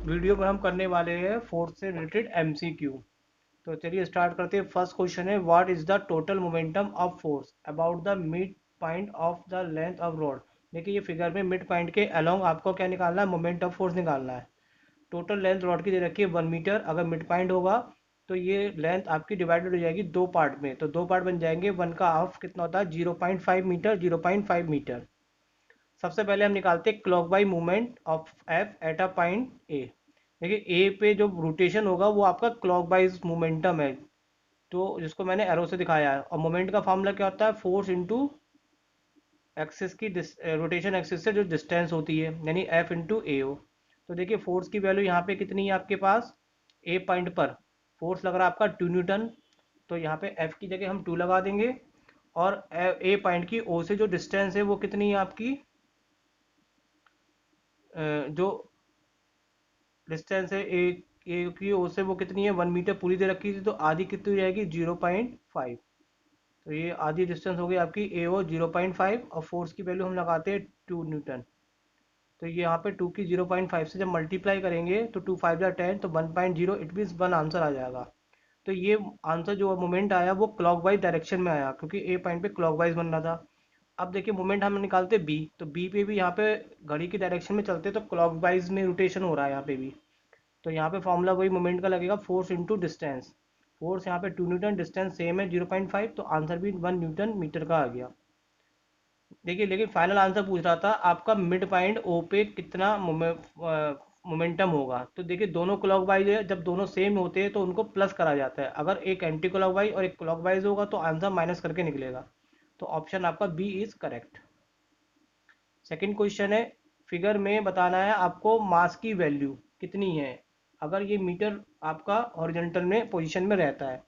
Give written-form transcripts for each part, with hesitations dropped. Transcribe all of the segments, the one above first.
Video में हम करने वाले हैं फोर्स से रिलेटेड एमसीक्यू। तो चलिए स्टार्ट करते हैं। फर्स्ट क्वेश्चन है, what is the total momentum of force about the mid point of the length of rod. देखिए ये फिगर में मिड पॉइंट के अलोंग आपको क्या निकालना है, मोमेंट ऑफ फोर्स निकालना है। टोटल लेंथ रॉड की दे रखी है 1 मीटर। अगर मिड पॉइंट होगा तो ये लेंथ आपकी डिवाइडेड हो जाएगी दो पार्ट में, तो दो पार्ट बन जाएंगे। वन का हाफ कितना होता है, 0.5 मीटर, 0.5 मीटर। सबसे पहले हम निकालते हैं clockwise movement of F eight a point A. देखिए ए पे जो रोटेशन होगा वो आपका क्लॉकवाइज मोमेंटम है, तो जिसको मैंने एरो से दिखाया है। और मोमेंट का फॉर्मूला क्या होता है, फोर्स इंटू एक्सिस की रोटेशन एक्सिस से जो डिस्टेंस होती है, यानी एफ इंटू ए ओ। तो देखिए फोर्स की वैल्यू यहाँ पे कितनी है आपके पास, ए पॉइंट पर फोर्स लग रहा है आपका 2 न्यूटन। तो यहाँ पे एफ की जगह हम 2 लगा देंगे। और ए पॉइंट की ओ से जो डिस्टेंस है वो कितनी है आपकी, जो डिस्टेंस है ए की ओर से वो कितनी है, 1 मीटर पूरी दे रखी थी, तो आधी कितनी हो जाएगी, 0.5। तो ये आधी डिस्टेंस हो गई आपकी ए ओ 0.5। और फोर्स की वैल्यू हम लगाते हैं 2 न्यूटन। तो ये यहाँ पे 2 की 0.5 से जब मल्टीप्लाई करेंगे तो 2 5 10, तो 1.0, इट मीन्स 1 आंसर आ जाएगा। तो ये आंसर जो मोमेंट आया वो क्लॉकवाइज डायरेक्शन में आया, क्योंकि ए पॉइंट पे क्लॉकवाइज बन रहा था। अब देखिए मोमेंट हम निकालते बी, तो बी पे भी यहाँ पे घड़ी की डायरेक्शन में चलते तो क्लॉकवाइज में रोटेशन हो रहा है यहाँ पे भी। तो यहाँ पे फॉर्मूला वही मोमेंट का लगेगा, फोर्स इंटू डिस्टेंस। फोर्स यहाँ पे 2 न्यूटन, डिस्टेंस सेम है 0.5, तो आंसर भी 1 न्यूटन मीटर का आ गया। देखिए लेकिन फाइनल आंसर पूछ रहा था आपका मिड पॉइंट ओ पे कितना मोमेंटम होगा। तो देखिए दोनों क्लॉकवाइज है, जब दोनों सेम होते हैं तो उनको प्लस करा जाता है। अगर एक एंटी क्लॉकवाइज और एक क्लॉकवाइज होगा तो आंसर माइनस करके निकलेगा। तो ऑप्शन आपका B is correct. Second question है, फिगर में बताना है आपको मास की वैल्यू कितनी है अगर ये मीटर आपका हॉरिजॉन्टल में पोजीशन में रहता है।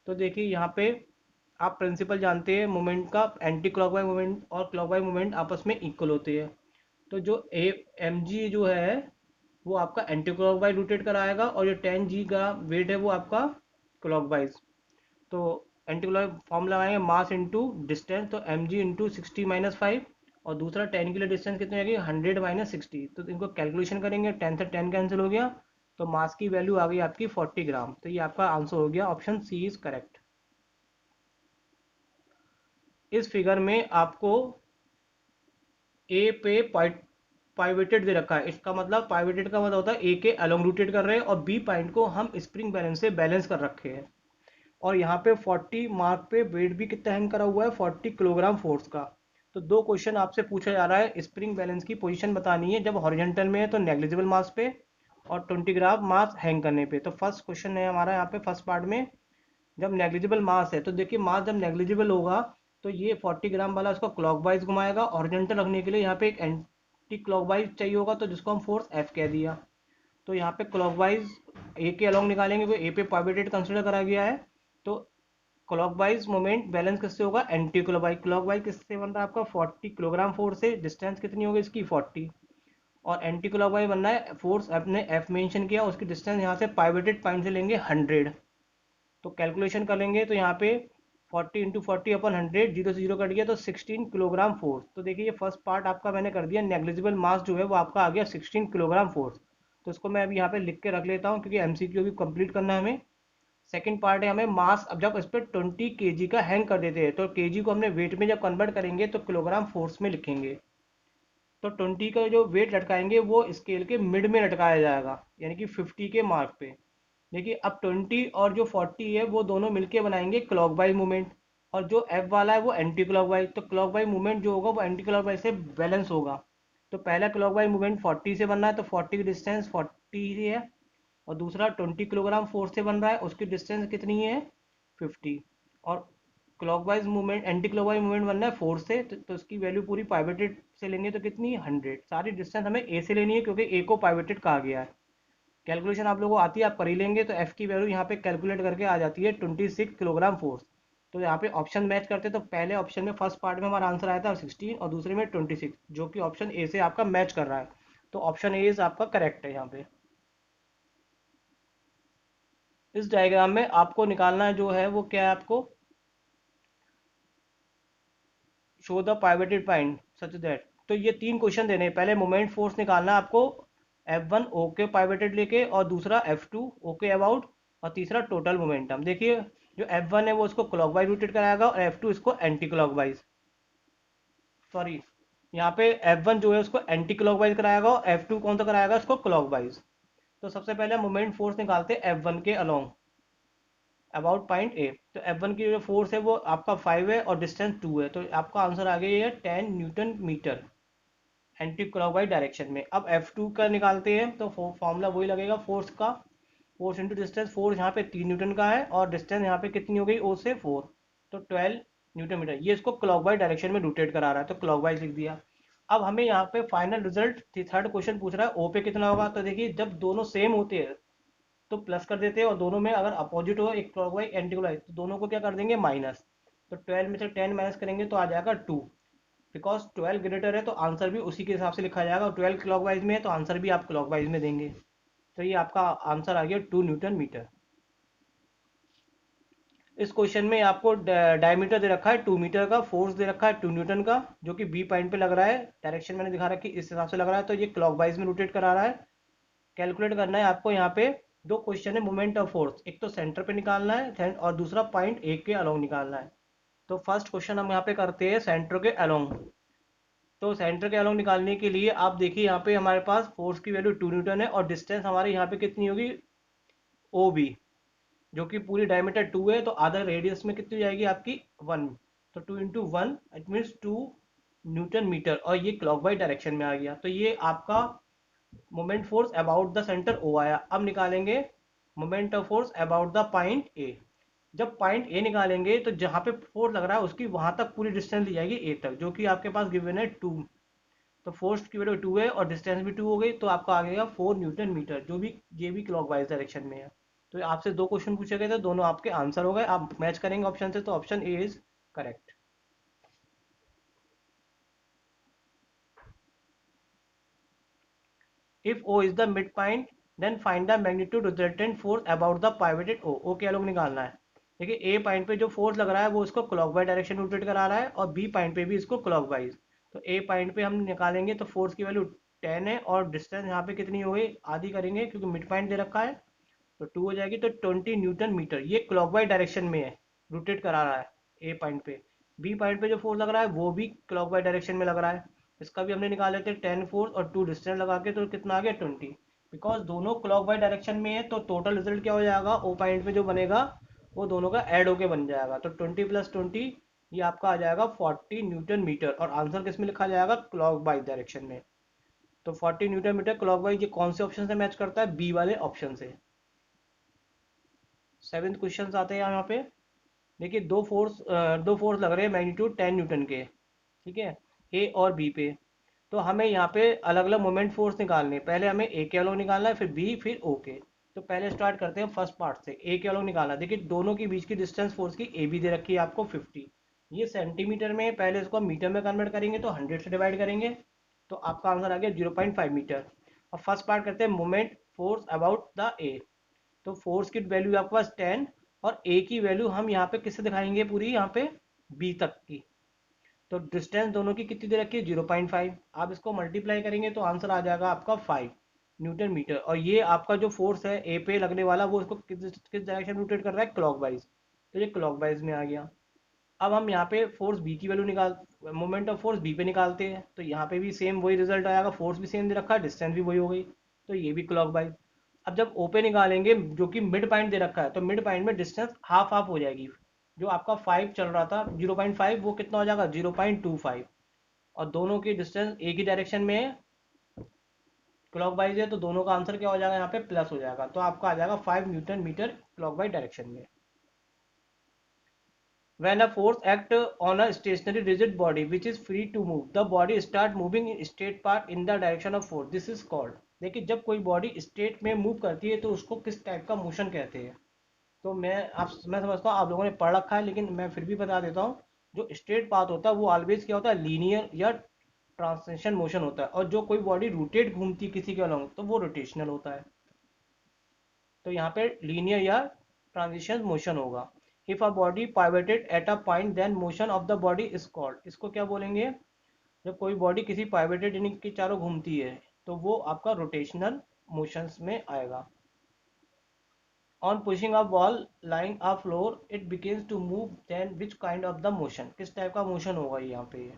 तो देखिए यहाँ पे आप प्रिंसिपल जानते हैं मोमेंट का, एंटी क्लॉकवाइज मोमेंट और क्लॉकवाइज मोमेंट आपस में इक्वल होते हैं। तो जो ए एम जी जो है वो आपका एंटी क्लॉकवाइज रोटेट कराएगा, और जो 10 जी का वेट है वो आपका क्लॉकवाइज। तो एंटी क्लॉक फॉर्म लगाएंगे, मास इंटू डिस्टेंस, तो एम जी इंटू 60 - 5। और दूसरा 10 के लिए डिस्टेंस कितनी आएगी, 100 - 60। तो इनको कैलकुलेशन करेंगे, 10 से 10 कैंसिल हो गया, तो मास की वैल्यू आ गई आपकी 40 ग्राम। तो ये आपका आंसर हो गया, ऑप्शन सी इज करेक्ट। इस फिगर में आपको ए पे पाइवेटेड दे रखा है। इसका मतलब पाइवेटेड का मतलब होता है ए के अलोंग रोटेट कर रहे हैं, और बी पॉइंट को हम स्प्रिंग बैलेंस से बैलेंस कर रखे हैं। और यहाँ पे 40 मार्क पे वेट भी कितना हैंग करा हुआ है, 40 किलोग्राम फोर्स का। तो दो क्वेश्चन आपसे पूछा जा रहा है, स्प्रिंग बैलेंस की पोजीशन बतानी है। जब हॉरिजॉन्टल में है तो नेग्लिजिबल मास पे, और 20 ग्राम मास हैंग करने पे। तो फर्स्ट क्वेश्चन है हमारा यहाँ पे फर्स्ट पार्ट में, जब नेग्लिजिबल मास है तो देखिए मास जब नेग्लिजिबल होगा तो ये 40 ग्राम वाला इसको क्लॉकवाइज घुमाएगा। ऑरिजेंटल रखने के लिए यहाँ पे एक एंटी क्लॉकवाइज चाहिए होगा, तो जिसको हम फोर्स एफ कह दिया। तो यहाँ पे क्लॉकवाइज ए के अलोंग निकालेंगे, क्योंकि ए पे पाइवेटेड कंसिडर करा गया है। तो क्लॉकवाइज मोमेंट बैलेंस किससे होगा, एंटी क्लॉकवाइज। क्लॉकवाइज किससे बन रहा है आपका, 40 किलोग्राम फोर्स से। डिस्टेंस कितनी होगी इसकी, 40। और एंटी क्लॉकवाइज बनना है, फोर्स आपने एफ मेंशन किया, उसकी डिस्टेंस यहाँ से पाइवेटेड पॉइंट से लेंगे 100। तो कैलकुलेशन करेंगे तो यहाँ पे 40 × 40/100, जीरो से जीरो कट गया, तो 16 किलोग्राम फोर्स। तो देखिए ये फर्स्ट पार्ट आपका मैंने कर दिया, नेग्लिजिबल मास जो है वो आपका आ गया 16 किलोग्राम फोर्स। तो इसको मैं अभी यहाँ पे लिख के रख लेता हूँ, क्योंकि एमसीक्यू भी कंप्लीट करना है हमें। सेकंड पार्ट है हमें मास। अब जब इस पर 20 kg का हैंग कर देते हैं तो केजी को हमने वेट में जब कन्वर्ट करेंगे तो किलोग्राम फोर्स में लिखेंगे। तो 20 का जो वेट लटकाएंगे वो स्केल के मिड में लटकाया जाएगा, यानी कि 50 के मार्क पे। देखिए अब 20 और जो 40 है वो दोनों मिलके बनाएंगे क्लॉकवाइज मूवमेंट, और जो एफ वाला है वो एंटी क्लॉकवाइज। तो क्लॉकवाइज मूवमेंट जो होगा वो एंटी क्लॉकवाइज से बैलेंस होगा। तो पहला क्लॉकवाइज मूवमेंट 40 से बन रहा है, तो 40 की डिस्टेंस 40 ही है। और दूसरा 20 किलोग्राम फोर्स से बन रहा है, उसकी डिस्टेंस कितनी है, 50। और clockwise movement anti clockwise movement बनना है फोर्स से, तो उसकी वैल्यू पूरी पाइवेटेड से लेंगे तो कितनी, 100। सारी डिस्टेंस हमें ए से लेनी है, क्योंकि ए को पाइवेटेड कहा गया है। कैलकुलेशन आप लोगों को आती है, आप कर ही लेंगे। तो एफ की वैल्यू यहाँ पे कैलकुलेट करके आ जाती है 26 किलोग्राम फोर्स। तो यहाँ पे ऑप्शन मैच करते तो पहले ऑप्शन में फर्स्ट पार्ट में हमारा आंसर आया था 16, और दूसरे में 26, जो कि ऑप्शन ए से आपका मैच कर रहा है। तो ऑप्शन ए इज आपका करेक्ट है यहाँ पे। इस डायग्राम में आपको निकालना जो है वो क्या है, आपको show the pivoted point such that. तो ये तीन क्वेश्चन देने हैं। पहले मोमेंट फोर्स निकालना है आपको F1 ओ के पाइवेटेड लेके, और दूसरा F2 ओ के अबाउट, और तीसरा टोटल मोमेंटम। देखिए जो F1 है वो इसको क्लॉकवाइज रोटेट कराएगा और F2 इसको एंटी क्लॉकवाइज, सॉरी, यहाँ पे F1 जो है उसको एंटी क्लॉकवाइज कराएगा और F2 कौन सा कराएगा इसको क्लॉकवाइज। तो सबसे पहले मोमेंट फोर्स निकालते हैं F1 के अलोंग अबाउट पॉइंट ए। तो F1 की जो फोर्स है वो आपका 5 है और डिस्टेंस 2 है, तो आपका आंसर आ गया है 10 newton metre anti clockwise direction में। अब F2 का निकालते हैं तो फॉर्मूला वही लगेगा फोर्स का, फोर्स इंटू डिस्टेंस। फोर्स यहाँ पे 3 न्यूटन का है और डिस्टेंस यहाँ पे कितनी हो गई ओ से 4, तो 12 न्यूटन मीटर। ये इसको क्लॉकवाइज डायरेक्शन में रोटेट करा रहा है तो क्लॉकवाइज लिख दिया। अब हमें यहाँ पे फाइनल रिजल्ट थर्ड क्वेश्चन पूछ रहा है ओ पे कितना होगा। तो देखिए जब दोनों सेम होते हैं तो प्लस कर देते हैं, और दोनों में अगर अपोजिट हो, एक क्लॉकवाइज एंटी क्लॉकवाइज, तो दोनों को क्या कर देंगे माइनस। तो 12 में से 10 माइनस करेंगे तो आ जाएगा 2, बिकॉज 12 ग्रेटर है तो आंसर भी उसी के हिसाब से लिखा जाएगा, और 12 क्लॉकवाइज में है तो आंसर भी आप क्लॉकवाइज में देंगे। तो ये आपका आंसर आ गया 2 न्यूटन मीटर। इस क्वेश्चन में आपको डायमीटर दे रखा है 2 मीटर का, फोर्स दे रखा है 2 न्यूटन का, जो कि बी पॉइंट पे लग रहा है। डायरेक्शन मैंने दिखा रखी इस हिसाब से लग रहा है, तो ये क्लॉकवाइज में रोटेट करा रहा है। कैलकुलेट करना है आपको यहाँ पे। दो क्वेश्चन है मोमेंट ऑफ फोर्स, एक तो सेंटर पे निकालना है और दूसरा पॉइंट ए के अलोंग निकालना है। तो फर्स्ट क्वेश्चन हम यहाँ पे करते हैं सेंटर के अलोंग। तो सेंटर के अलोंग निकालने के लिए आप देखिए यहाँ पे हमारे पास फोर्स की वैल्यू 2 न्यूटन है और डिस्टेंस हमारे यहाँ पे कितनी होगी ओ बी, जो कि पूरी डायमीटर 2 है, तो आधा रेडियस में कितनी हो जाएगी आपकी 1। तो 2 × 1 इट मीन्स 2 न्यूटन मीटर, और ये क्लॉकवाइज डायरेक्शन में आ गया। तो ये आपका moment force about the centre O आया। अब निकालेंगे moment of force about the point A. जब पॉइंट ए निकालेंगे तो जहां पे फोर्स लग रहा है उसकी वहां तक पूरी डिस्टेंस ली जाएगी ए तक, जो कि आपके पास गिवन है 2। तो फोर्स की वैल्यू 2 है और डिस्टेंस भी 2 हो गई, तो आपका आ गया 4 न्यूटन मीटर, जो भी ये भी क्लॉकवाइज डायरेक्शन में है। तो आपसे दो क्वेश्चन पूछे गए थे, दोनों आपके आंसर हो गए। आप मैच करेंगे ऑप्शन से, तो option A is correct. If O is the mid point then find the magnitude resultant force about the pivoted O. ओ क्या लोग निकालना है। देखिए ए पॉइंट पे जो फोर्स लग रहा है वो इसको क्लॉकवाइज डायरेक्शन रोटेट करा रहा है, और बी पॉइंट पे भी इसको क्लॉकवाइज। तो ए पॉइंट पे हम निकालेंगे तो फोर्स की वैल्यू 10 है और डिस्टेंस यहाँ पे कितनी हो गई, आधी करेंगे क्योंकि मिड पॉइंट दे रखा है, तो 2 हो जाएगी। तो 20 न्यूटन मीटर ये क्लॉकवाइज डायरेक्शन में है, रोटेट करा रहा है ए पॉइंट पे। बी पॉइंट पे जो फोर्स लग रहा है वो भी क्लॉकवाइज डायरेक्शन में लग रहा है। इसका भी हमने निकाले थे 10 फोर्स और 2 डिस्टेंस लगा के, तो कितना आ गया 20। बिकॉज दोनों क्लॉकवाइज डायरेक्शन में है तो टोटल रिजल्ट क्या हो जाएगा, ओ पॉइंट पे जो बनेगा वो दोनों का ऐड होके बन जाएगा। तो 20 + 20 ये आपका आ जाएगा 40 न्यूटन मीटर, और आंसर किस में लिखा जाएगा, क्लॉकवाइज डायरेक्शन में। तो 40 न्यूटन मीटर क्लॉकवाइज ये कौन से ऑप्शन से मैच करता है, बी वाले ऑप्शन से। सेवेंथ क्वेश्चन आते हैं यहाँ पे। देखिए दो फोर्स लग रहे हैं मैग्नीट्यूड 10 न्यूटन के, ठीक है, ए और बी पे। तो हमें यहाँ पे अलग अलग मोमेंट फोर्स निकालने हैं। पहले हमें ए के अलग निकालना है, फिर बी, फिर ओ के। तो पहले स्टार्ट करते हैं फर्स्ट पार्ट से, ए के अलग निकालना। देखिए दोनों के बीच की डिस्टेंस फोर्स की ए बी दे रखी है आपको 50। ये सेंटीमीटर में है, पहले इसको हम मीटर में कन्वर्ट करेंगे तो 100 से डिवाइड करेंगे, तो आपका आंसर आ गया 0.5 मीटर। अब फर्स्ट पार्ट करते हैं मोमेंट फोर्स अबाउट द ए। तो फोर्स की वैल्यू आपके पास 10, और ए की वैल्यू हम यहाँ पे किससे दिखाएंगे, पूरी यहाँ पे बी तक की। तो डिस्टेंस दोनों की कितनी दे रखी है 0.5। आप इसको मल्टीप्लाई करेंगे तो आंसर आ जाएगा आपका 5 न्यूटन मीटर। और ये आपका जो फोर्स है ए पे लगने वाला वो इसको किस डायरेक्शन रोटेट कर रहा है, क्लॉकवाइज। तो ये क्लॉकवाइज में आ गया। अब हम यहाँ पे फोर्स बी की वैल्यू निकाल, मोमेंट ऑफ फोर्स बी पे निकालते हैं, तो यहाँ पे भी सेम वही रिजल्ट आएगा, फोर्स भी सेम दे रखा है, डिस्टेंस भी वही हो गई, तो ये भी क्लॉकवाइज। अब जब ओ पे निकालेंगे जो कि मिड पॉइंट दे रखा है, तो मिड पॉइंट में डिस्टेंस हाफ हाफ हो जाएगी। जो आपका 5 चल रहा था 0.5, वो कितना हो जाएगा 0.25, और दोनों की डिस्टेंस एक ही डायरेक्शन में है, क्लॉकवाइज है, तो दोनों का आंसर क्या हो जाएगा यहाँ पे प्लस हो जाएगा। तो आपका आ जाएगा 5 न्यूटन मीटर क्लॉकवाइज डायरेक्शन में। When a force act on a stationary rigid body which is free to move, the body start moving in straight path in the direction of force. This is called। देखिए जब कोई body state में move करती है तो उसको किस type का मोशन कहते हैं। तो मैं समझता हूँ आप लोगों ने पढ़ रखा है, लेकिन मैं फिर भी बता देता हूँ। जो स्ट्रेट पाथ होता है वो ऑलवेज क्या होता है, लीनियर या ट्रांसलेशन मोशन होता है, और जो कोई बॉडी रोटेट घूमती है किसी के अलॉन्ग तो वो रोटेशनल होता है। तो यहाँ पे लीनियर या ट्रांजिशन मोशन होगा। If a body pivoted at a point then motion of the body is called. इसको क्या बोलेंगे, जब कोई बॉडी किसी पाइवेटेड यानी कि चारों घूमती है तो वो आपका रोटेशनल मोशंस में आएगा। On pushing a ball lying a floor it begins to move, then which kind of the motion, किस टाइप का मोशन होगा यहाँ पे ये।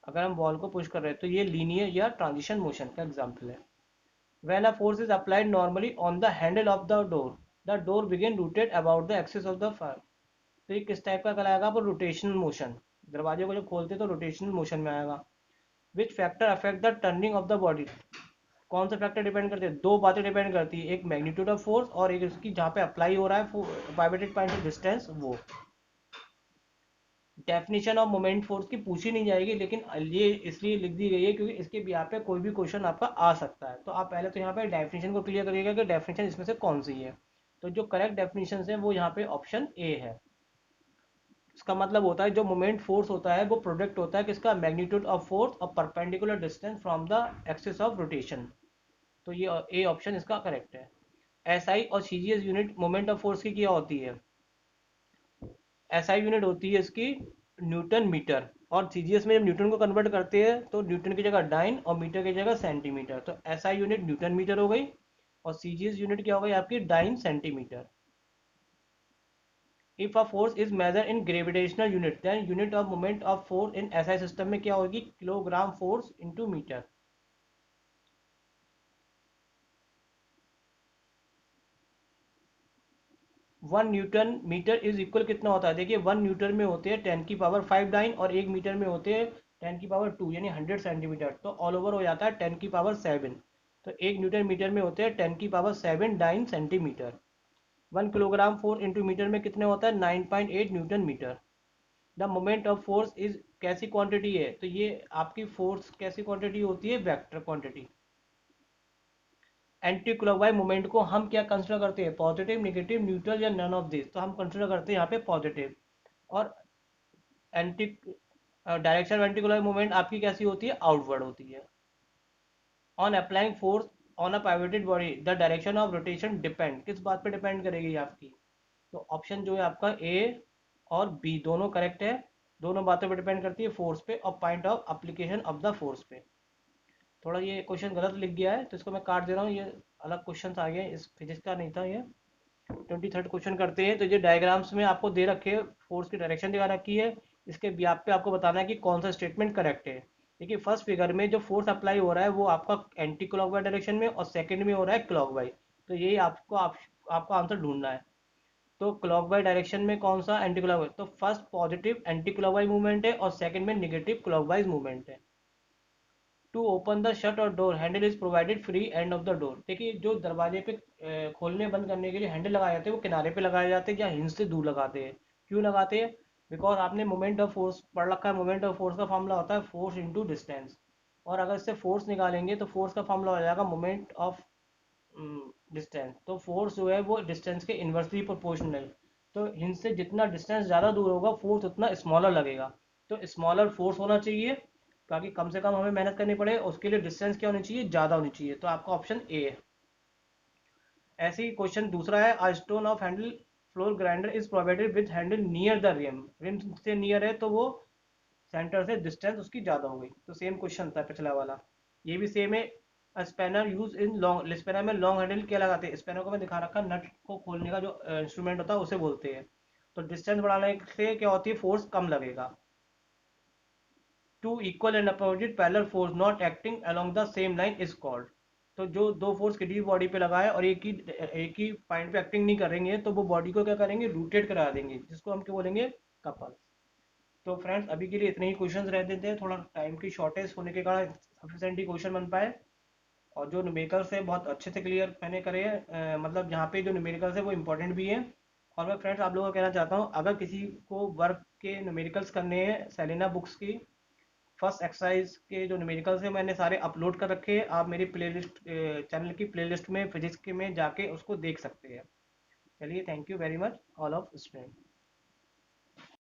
अगर हम बॉल को पुश कर रहे हैं तो ये लीनियर या ट्रांजिशन मोशन का एग्जाम्पल है। When a force is applied normally on the handle of the door begin rotate about the axis of the fire। तो ये किस टाइप का कहलाएगा आपको, रोटेशनल मोशन। दरवाजे को जब खोलते तो रोटेशनल मोशन में आएगा। Which factor affect the turning of the body, कौन सा फैक्टर डिपेंड करते हैं, दो बातें डिपेंड करती है, एक मैग्नीट्यूड ऑफ फोर्स और एक उसकी जहाँ पे अप्लाई हो रहा है वाइब्रेटेड पॉइंट ऑफ डिस्टेंस वो। डेफिनेशन ऑफ मोमेंट फोर्स की पूछी नहीं जाएगी, लेकिन ये इसलिए लिख दी गई है क्योंकि इसके यहाँ पे कोई भी क्वेश्चन आपका आ सकता है। तो आप पहले तो यहाँ पे डेफिनेशन को क्लियर करिएगा कि डेफिनेशन इसमें से कौन सी है। तो जो करेक्ट डेफिनेशन है वो यहाँ पे ऑप्शन ए है। इसका मतलब होता है जो मोमेंट फोर्स होता है वो प्रोडक्ट होता है किसका, मैग्नीट्यूड ऑफ फोर्स और perpendicular distance from the axis of rotation. तो ये ए ऑप्शन इसका करेक्ट है। एसआई और CGS unit moment of force की क्या होती है, एसआई यूनिट होती है इसकी न्यूटन मीटर, और सीजीएस में जब न्यूटन को कन्वर्ट करते हैं तो न्यूटन की जगह डाइन और मीटर की जगह सेंटीमीटर। तो एसआई यूनिट न्यूटन मीटर हो गई और सीजीएस यूनिट क्या हो गई आपकी, dyne centimetre. If a force is measure in gravitational unit then unit of moment of force in SI system में क्या होगी, kilogram force into metre. 1 newton metre is equal कितना होता है, देखिए 1 न्यूटन में होते हैं 10⁵ डाइन और 1 मीटर में होते हैं 10⁵2 यानी 100 सेंटीमीटर। तो ऑल ओवर हो जाता है 10⁵7। तो 1 न्यूटन मीटर में होते हैं 10⁵7 dyne centimetre. 1 kilogram force into metre में कितने होता है, 9.8 newton metre. The moment of force is कैसी क्वांटिटी है, तो ये आपकी फोर्स कैसी क्वांटिटी होती है, vector quantity. Anti clockwise movement को हम क्या कंसिडर करते हैं, पॉजिटिव, नेगेटिव, न्यूट्रल या नन ऑफ दिस। तो हम कंसिडर करते हैं यहाँ पे पॉजिटिव। और anti direction anti clockwise movement आपकी कैसी होती है, आउटवर्ड होती है। On applying force on a pivoted body the direction of rotation depend, किस बात पे डिपेंड करेगी आपकी। तो ऑप्शन जो है आपका ए और बी दोनों करेक्ट है। दोनों बातों पे डिपेंड करती है, फोर्स पे और point of application of the force पे। थोड़ा ये क्वेश्चन गलत लिख गया है तो इसको मैं काट दे रहा हूँ, ये अलग क्वेश्चन आ गया, इस फिजिक्स का नहीं था ये। 23rd क्वेश्चन करते हैं। तो ये डायग्राम्स में आपको दे रखे फोर्स की डायरेक्शन दिखा रखी है, इसके ब्याप पे आपको बताना है कि कौन सा स्टेटमेंट करेक्ट है। देखिए फर्स्ट फिगर में जो फोर्स अप्लाई हो रहा है वो आपका एंटी क्लॉकवाइज डायरेक्शन में और सेकंड में हो रहा है क्लॉकवाइज। तो यही आपको आंसर ढूंढना है। तो क्लॉकवाइज डायरेक्शन में कौन सा, एंटी क्लॉकवाइज। तो first positive anti clockwise movement है और सेकंड में नेगेटिव क्लॉकवाइज मूवमेंट है। टू ओपन द शट और door handle is provided free end of the door. देखिए जो दरवाजे पे खोलने बंद करने के लिए हैंडल लगाए जाते हैं वो किनारे पे लगाए जाते हैं या हिंज से दूर लगाते हैं। क्यों लगाते हैं, बिकॉज आपने मोमेंट ऑफ फोर्स पढ़ रखा है, मोमेंट ऑफ फोर्स का फॉर्मूला होता है फोर्स इंटू डिस्टेंस। और अगर इससे फोर्स निकालेंगे तो फोर्स का फॉर्मूला हो जाएगा मोमेंट ऑफ डिस्टेंस। तो फोर्स जो है वो डिस्टेंस के इन्वर्सली प्रोपोर्शनल। तो हिंज से जितना डिस्टेंस ज़्यादा दूर होगा फोर्स उतना स्मॉलर लगेगा। तो स्मॉलर फोर्स होना चाहिए ताकि कम से कम हमें मेहनत करनी पड़े, उसके लिए डिस्टेंस क्या होनी चाहिए, ज़्यादा होनी चाहिए। तो आपका ऑप्शन ए है। ऐसे ही क्वेश्चन दूसरा है, a stone of handle flour grinder is provided with handle near the rim. Rim से नियर है तो वो सेंटर से डिस्टेंस उसकी ज़्यादा हो गई। तो सेम क्वेश्चन था पिछला वाला, ये भी सेम है। Spanner use in long, spanner में लॉन्ग हैंडल क्या लगाते हैं, स्पैनर को मैं दिखा रखा, नट को खोलने का जो इंस्ट्रूमेंट होता है उसे बोलते हैं। तो डिस्टेंस बढ़ाने से क्या होती है, फोर्स कम लगेगा। Two equal and opposite parallel force not acting along the same line is called. तो जो दो फोर्स किसी बॉडी पे लगाए और एक ही पॉइंट पे एक्टिंग नहीं करेंगे तो वो बॉडी को क्या करेंगे, रोटेट करा देंगे, जिसको हम क्या बोलेंगे, कपल। तो फ्रेंड्स अभी के लिए इतने ही क्वेश्चंस रहते थे, थोड़ा टाइम की शॉर्टेज होने के कारण सफिशेंट ही क्वेश्चन बन पाए। और जो न्यूमेरिकल्स है बहुत अच्छे से क्लियर मैंने करे हैं, मतलब यहाँ पे जो न्यूमेरिकल्स है वो इंपॉर्टेंट भी है। और मैं फ्रेंड्स आप लोगों को कहना चाहता हूँ, अगर किसी को वर्क के न्यूमेरिकल्स करने हैं सेलिना बुक्स की फर्स्ट एक्सरसाइज के जो न्यूमेरिकल्स है मैंने सारे अपलोड कर रखे हैं, आप मेरी प्लेलिस्ट चैनल की प्लेलिस्ट में फिजिक्स के में जाके उसको देख सकते हैं। चलिए thank you very much all of student.